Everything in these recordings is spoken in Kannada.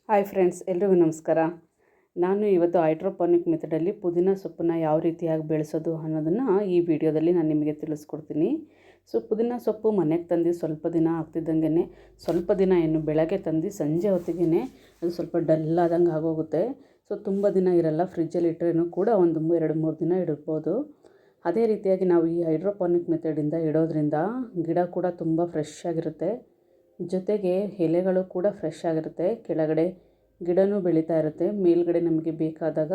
ಹಾಯ್ ಫ್ರೆಂಡ್ಸ್, ಎಲ್ರಿಗೂ ನಮಸ್ಕಾರ. ನಾನು ಇವತ್ತು ಹೈಡ್ರೋಪೋನಿಕ್ ಮೆಥಡಲ್ಲಿ ಪುದೀನ ಸೊಪ್ಪನ್ನು ಯಾವ ರೀತಿಯಾಗಿ ಬೆಳೆಸೋದು ಅನ್ನೋದನ್ನು ಈ ವಿಡಿಯೋದಲ್ಲಿ ನಾನು ನಿಮಗೆ ತಿಳಿಸ್ಕೊಡ್ತೀನಿ. ಪುದೀನ ಸೊಪ್ಪು ಮನೆಗೆ ತಂದು ಸ್ವಲ್ಪ ದಿನ ಆಗ್ತಿದ್ದಂಗೆ, ಸ್ವಲ್ಪ ದಿನ ಏನು ಬೆಳಗ್ಗೆ ತಂದು ಸಂಜೆ ಹೊತ್ತಿಗೆ ಅದು ಸ್ವಲ್ಪ ಡಲ್ಲಾದಂಗೆ ಆಗೋಗುತ್ತೆ. ತುಂಬ ದಿನ ಇರಲ್ಲ. ಫ್ರಿಜ್ಜಲ್ಲಿ ಇಟ್ಟರೇನು ಕೂಡ ಒಂದು 2-3 ದಿನ ಇಡ್ಬೋದು. ಅದೇ ರೀತಿಯಾಗಿ ನಾವು ಈ ಹೈಡ್ರೋಪೋನಿಕ್ ಮೆಥಡಿಂದ ಇಡೋದ್ರಿಂದ ಗಿಡ ಕೂಡ ತುಂಬ ಫ್ರೆಶ್ ಆಗಿರುತ್ತೆ. ಜೊತೆಗೆ ಎಲೆಗಳು ಕೂಡ ಫ್ರೆಶ್ ಆಗಿರುತ್ತೆ. ಕೆಳಗಡೆ ಗಿಡನೂ ಬೆಳೀತಾ ಇರುತ್ತೆ. ಮೇಲ್ಗಡೆ ನಮಗೆ ಬೇಕಾದಾಗ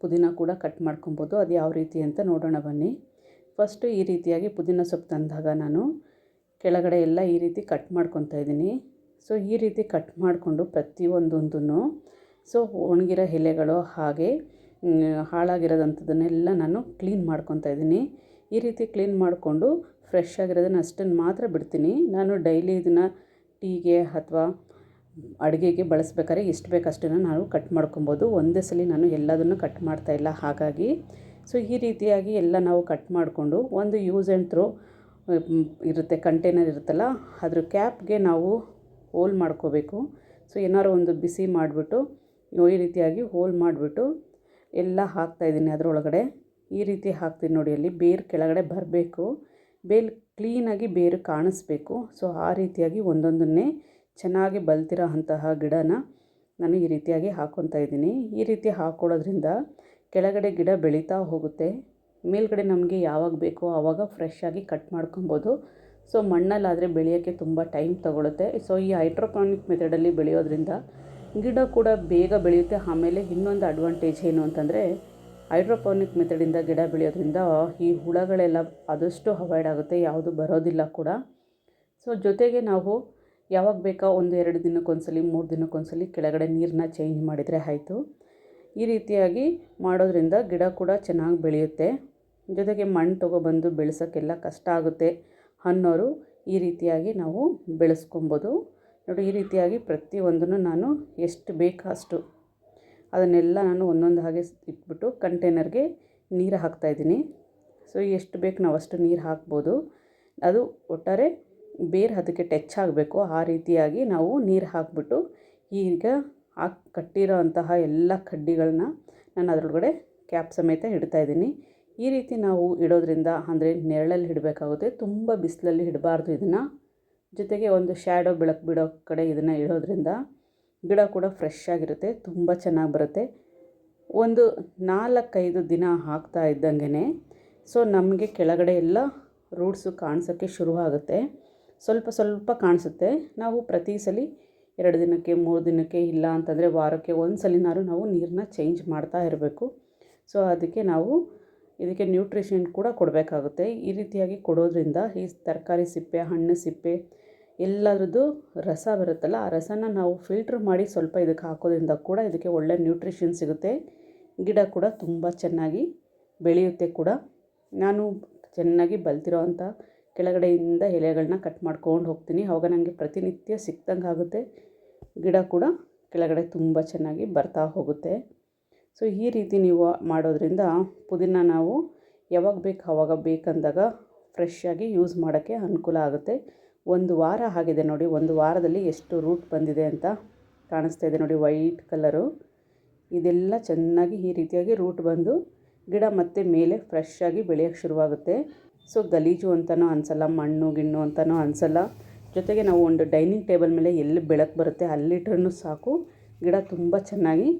ಪುದೀನ ಕೂಡ ಕಟ್ ಮಾಡ್ಕೊಬೋದು. ಅದು ಯಾವ ರೀತಿ ಅಂತ ನೋಡೋಣ ಬನ್ನಿ. ಫಸ್ಟು ಈ ರೀತಿಯಾಗಿ ಪುದೀನ ಸೊಪ್ಪು ತಂದಾಗ ನಾನು ಕೆಳಗಡೆ ಎಲ್ಲ ಈ ರೀತಿ ಕಟ್ ಮಾಡ್ಕೊತಾ ಇದ್ದೀನಿ. ಈ ರೀತಿ ಕಟ್ ಮಾಡಿಕೊಂಡು ಪ್ರತಿಯೊಂದೊಂದನ್ನು ಒಣಗಿರೋ ಎಲೆಗಳು ಹಾಗೆ ಹಾಳಾಗಿರೋದಂಥದ್ದನ್ನೆಲ್ಲ ನಾನು ಕ್ಲೀನ್ ಮಾಡ್ಕೊತಾ ಇದ್ದೀನಿ. ಈ ರೀತಿ ಕ್ಲೀನ್ ಮಾಡಿಕೊಂಡು ಫ್ರೆಶ್ ಆಗಿರೋದನ್ನು ಅಷ್ಟನ್ನು ಮಾತ್ರ ಬಿಡ್ತೀನಿ. ನಾನು ಡೈಲಿ ಇದನ್ನು ಟೀಗೆ ಅಥವಾ ಅಡುಗೆಗೆ ಬಳಸ್ಬೇಕಾದ್ರೆ ಎಷ್ಟು ಬೇಕು ಅಷ್ಟನ್ನು ನಾವು ಕಟ್ ಮಾಡ್ಕೊಬೋದು. ಒಂದೇ ಸಲ ನಾನು ಎಲ್ಲದನ್ನು ಕಟ್ ಮಾಡ್ತಾಯಿಲ್ಲ. ಹಾಗಾಗಿ ಈ ರೀತಿಯಾಗಿ ಎಲ್ಲ ನಾವು ಕಟ್ ಮಾಡಿಕೊಂಡು ಒಂದು ಯೂಸ್ ಆ್ಯಂಡ್ ಥ್ರೋ ಇರುತ್ತೆ, ಕಂಟೈನರ್ ಇರುತ್ತಲ್ಲ, ಅದ್ರ ಕ್ಯಾಪ್ಗೆ ನಾವು ಹೋಲ್ ಮಾಡ್ಕೋಬೇಕು. ಏನಾದ್ರು ಒಂದು ಬಿಸಿ ಮಾಡಿಬಿಟ್ಟು ಈ ರೀತಿಯಾಗಿ ಹೋಲ್ ಮಾಡಿಬಿಟ್ಟು ಎಲ್ಲ ಹಾಕ್ತಾಯಿದ್ದೀನಿ ಅದರೊಳಗಡೆ. ಈ ರೀತಿ ಹಾಕ್ತೀನಿ ನೋಡಿ. ಅಲ್ಲಿ ಬೇರು ಕೆಳಗಡೆ ಬರಬೇಕು, ಕ್ಲೀನಾಗಿ ಬೇರು ಕಾಣಿಸ್ಬೇಕು. ಆ ರೀತಿಯಾಗಿ ಒಂದೊಂದನ್ನೇ ಚೆನ್ನಾಗಿ ಬಲ್ತಿರೋ ಅಂತಹ ಗಿಡನ ನಾನು ಈ ರೀತಿಯಾಗಿ ಹಾಕ್ಕೊತಾ ಇದ್ದೀನಿ. ಈ ರೀತಿ ಹಾಕ್ಕೊಳ್ಳೋದ್ರಿಂದ ಕೆಳಗಡೆ ಗಿಡ ಬೆಳೀತಾ ಹೋಗುತ್ತೆ. ಮೇಲ್ಗಡೆ ನಮಗೆ ಯಾವಾಗ ಬೇಕೋ ಆವಾಗ ಫ್ರೆಶ್ಶಾಗಿ ಕಟ್ ಮಾಡ್ಕೊಬೋದು. ಮಣ್ಣಲ್ಲಾದರೆ ಬೆಳೆಯೋಕ್ಕೆ ತುಂಬ ಟೈಮ್ ತೊಗೊಳುತ್ತೆ. ಈ ಹೈಡ್ರೋಪೋನಿಕ್ ಮೆಥಡಲ್ಲಿ ಬೆಳೆಯೋದ್ರಿಂದ ಗಿಡ ಕೂಡ ಬೇಗ ಬೆಳೆಯುತ್ತೆ. ಆಮೇಲೆ ಇನ್ನೊಂದು ಅಡ್ವಾಂಟೇಜ್ ಏನು ಅಂತಂದರೆ, ಹೈಡ್ರೋಪೋನಿಕ್ ಮೆಥಡಿಂದ ಗಿಡ ಬೆಳೆಯೋದ್ರಿಂದ ಈ ಹುಳಗಳೆಲ್ಲ ಆದಷ್ಟು ಅವಾಯ್ಡ್ ಆಗುತ್ತೆ, ಯಾವುದು ಬರೋದಿಲ್ಲ ಕೂಡ. ಜೊತೆಗೆ ನಾವು ಯಾವಾಗ ಬೇಕೋ 1-2 ದಿನಕ್ಕೊಂದ್ಸಲಿ 3 ದಿನಕ್ಕೊಂದ್ಸಲಿ ಕೆಳಗಡೆ ನೀರನ್ನ ಚೇಂಜ್ ಮಾಡಿದರೆ ಆಯಿತು. ಈ ರೀತಿಯಾಗಿ ಮಾಡೋದ್ರಿಂದ ಗಿಡ ಕೂಡ ಚೆನ್ನಾಗಿ ಬೆಳೆಯುತ್ತೆ. ಜೊತೆಗೆ ಮಣ್ಣು ತೊಗೊಬಂದು ಬೆಳೆಸೋಕ್ಕೆಲ್ಲ ಕಷ್ಟ ಆಗುತ್ತೆ ಅನ್ನೋರು ಈ ರೀತಿಯಾಗಿ ನಾವು ಬೆಳೆಸ್ಕೊಬೋದು ನೋಡಿ. ಈ ರೀತಿಯಾಗಿ ಪ್ರತಿಯೊಂದನ್ನು ನಾನು ಎಷ್ಟು ಬೇಕೋ ಅಷ್ಟು ಅದನ್ನೆಲ್ಲ ನಾನು ಒಂದೊಂದು ಹಾಗೆ ಇಟ್ಬಿಟ್ಟು ಕಂಟೈನರ್ಗೆ ನೀರು ಹಾಕ್ತಾಯಿದ್ದೀನಿ. ಎಷ್ಟು ಬೇಕು ನಾವು ಅಷ್ಟು ನೀರು ಹಾಕ್ಬೋದು. ಅದು ಒಟ್ಟಾರೆ ಬೇರು ಅದಕ್ಕೆ ಟಚ್ ಆಗಬೇಕು. ಆ ರೀತಿಯಾಗಿ ನಾವು ನೀರು ಹಾಕಿಬಿಟ್ಟು ಈಗ ಕಟ್ಟಿರೋ ಅಂತಹ ಎಲ್ಲ ಕಡ್ಡಿಗಳನ್ನ ನಾನು ಅದರೊಳಗಡೆ ಕ್ಯಾಪ್ ಸಮೇತ ಇಡ್ತಾಯಿದ್ದೀನಿ. ಈ ರೀತಿ ನಾವು ಇಡೋದ್ರಿಂದ, ಅಂದರೆ ನೆರಳಲ್ಲಿ ಇಡಬೇಕಾಗುತ್ತೆ, ತುಂಬ ಬಿಸಿಲಲ್ಲಿ ಇಡಬಾರ್ದು ಇದನ್ನು. ಜೊತೆಗೆ ಒಂದು ಶ್ಯಾಡೋ ಬೆಳಕು ಬಿಡೋ ಕಡೆ ಇದನ್ನು ಇಡೋದ್ರಿಂದ ಗಿಡ ಕೂಡ ಫ್ರೆಶ್ ಆಗಿರುತ್ತೆ, ತುಂಬ ಚೆನ್ನಾಗಿ ಬರುತ್ತೆ. ಒಂದು 4-5 ದಿನ ಹಾಕ್ತಾ ಇದ್ದಂಗೆ ನಮಗೆ ಕೆಳಗಡೆ ಎಲ್ಲ ರೂಟ್ಸು ಕಾಣಿಸೋಕ್ಕೆ ಶುರುವಾಗುತ್ತೆ. ಸ್ವಲ್ಪ ಕಾಣಿಸುತ್ತೆ. ನಾವು ಪ್ರತಿ ಸಲ 2 ದಿನಕ್ಕೆ 3 ದಿನಕ್ಕೆ ಇಲ್ಲ ಅಂತಂದರೆ ವಾರಕ್ಕೆ ಒಂದು ಸಲಿನಾರು ನಾವು ನೀರನ್ನ ಚೇಂಜ್ ಮಾಡ್ತಾ ಇರಬೇಕು. ಅದಕ್ಕೆ ನಾವು ಇದಕ್ಕೆ ನ್ಯೂಟ್ರಿಷನ್ ಕೂಡ ಕೊಡಬೇಕಾಗುತ್ತೆ. ಈ ರೀತಿಯಾಗಿ ಕೊಡೋದ್ರಿಂದ ಈ ತರಕಾರಿ ಸಿಪ್ಪೆ, ಹಣ್ಣು ಸಿಪ್ಪೆ ಎಲ್ಲರದ್ದು ರಸ ಬರುತ್ತಲ್ಲ, ಆ ರಸನ ನಾವು ಫಿಲ್ಟ್ರ್ ಮಾಡಿ ಸ್ವಲ್ಪ ಇದಕ್ಕೆ ಹಾಕೋದ್ರಿಂದ ಕೂಡ ಇದಕ್ಕೆ ಒಳ್ಳೆ ನ್ಯೂಟ್ರಿಷನ್ ಸಿಗುತ್ತೆ. ಗಿಡ ಕೂಡ ತುಂಬ ಚೆನ್ನಾಗಿ ಬೆಳೆಯುತ್ತೆ ಕೂಡ. ನಾನು ಚೆನ್ನಾಗಿ ಬಲ್ತಿರೋ ಅಂಥ ಕೆಳಗಡೆಯಿಂದ ಎಲೆಗಳನ್ನ ಕಟ್ ಮಾಡ್ಕೊಂಡು ಹೋಗ್ತೀನಿ. ಆವಾಗ ನನಗೆ ಪ್ರತಿನಿತ್ಯ ಸಿಕ್ದಂಗೆ ಆಗುತ್ತೆ. ಗಿಡ ಕೂಡ ಕೆಳಗಡೆ ತುಂಬ ಚೆನ್ನಾಗಿ ಬರ್ತಾ ಹೋಗುತ್ತೆ. ಈ ರೀತಿ ನೀವು ಮಾಡೋದ್ರಿಂದ ಪುದೀನ ನಾವು ಯಾವಾಗ ಬೇಕು ಆವಾಗ ಬೇಕಂದಾಗ ಫ್ರೆಶ್ಶಾಗಿ ಯೂಸ್ ಮಾಡೋಕ್ಕೆ ಅನುಕೂಲ ಆಗುತ್ತೆ. 1 ವಾರ ಆಗಿದೆ ನೋಡಿ. 1 ವಾರದಲ್ಲಿ ಎಷ್ಟು ರೂಟ್ ಬಂದಿದೆ ಅಂತ ಕಾಣಿಸ್ತಾ ಇದೆ ನೋಡಿ, ವೈಟ್ ಕಲರು. ಇದೆಲ್ಲ ಚೆನ್ನಾಗಿ ಈ ರೀತಿಯಾಗಿ ರೂಟ್ ಬಂದು ಗಿಡ ಮತ್ತೆ ಮೇಲೆ ಫ್ರೆಶ್ಶಾಗಿ ಬೆಳೆಯೋಕ್ಕೆ ಶುರುವಾಗುತ್ತೆ. ಗಲೀಜು ಅಂತಲೂ ಅನಿಸಲ್ಲ, ಮಣ್ಣು ಗಿಣ್ಣು ಅಂತಲೂ ಅನಿಸಲ್ಲ. ಜೊತೆಗೆ ನಾವು ಒಂದು ಡೈನಿಂಗ್ ಟೇಬಲ್ ಮೇಲೆ ಎಲ್ಲಿ ಬೆಳಕು ಬರುತ್ತೆ ಅಲ್ಲಿಟ್ರೂ ಸಾಕು, ಗಿಡ ತುಂಬ ಚೆನ್ನಾಗಿ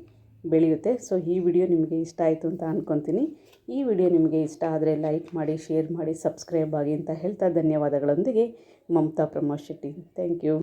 ಬೆಳೆಯುತ್ತೆ. ಈ ವಿಡಿಯೋ ನಿಮಗೆ ಇಷ್ಟ ಆಯಿತು ಅಂತ ಅಂದ್ಕೊತೀನಿ. ಈ ವಿಡಿಯೋ ನಿಮಗೆ ಇಷ್ಟ ಆದರೆ ಲೈಕ್ ಮಾಡಿ, ಶೇರ್ ಮಾಡಿ, ಸಬ್ಸ್ಕ್ರೈಬ್ ಆಗಿ ಅಂತ ಹೇಳ್ತಾ ಧನ್ಯವಾದಗಳೊಂದಿಗೆ ಮಮತಾ ಪ್ರಮೋದ್ ಶೆಟ್ಟಿ. Thank you.